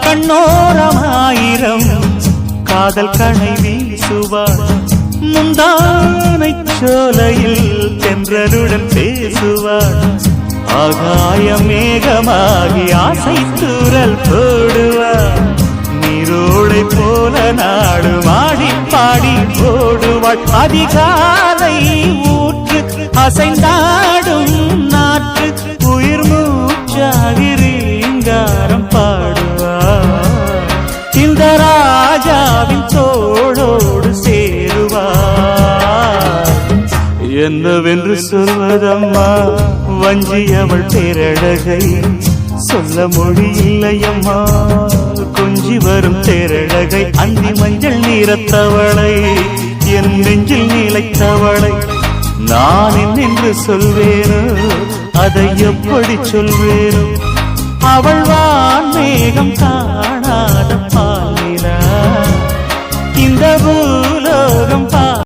கண்ணோரமாயிரம் காதல் கணை வீசுவார் முந்தானை சோலையில் தென்றலுடன் பேசுவார் ஆகாய மேகமாகி ஆசை தூரல் போடுவார் நீரோடை போல நாடு மாடி பாடி போடுவாள் அதிகாலை ஊற்று அசைந்தாடும் நாற்று உயிர் மூச்சாகிறீங்காரம் பாடுவார் இந்த ராஜாவின் தோளோடு சேருவார் என்னவென்று சொல்வதம்மா வஞ்சி அவள் பேரழகை சொல்ல மொழி இல்லையம்மா கொஞ்சி வரும் தேரழகை அந்தி மஞ்சள் நீரத்தவளை என் நெஞ்சில் நீலைத்தவளை நான் என்னென்று சொல்வேனோ அதை எப்படி சொல்வேனோ அவள் வான்மேகம் காணாத பாலினா இந்த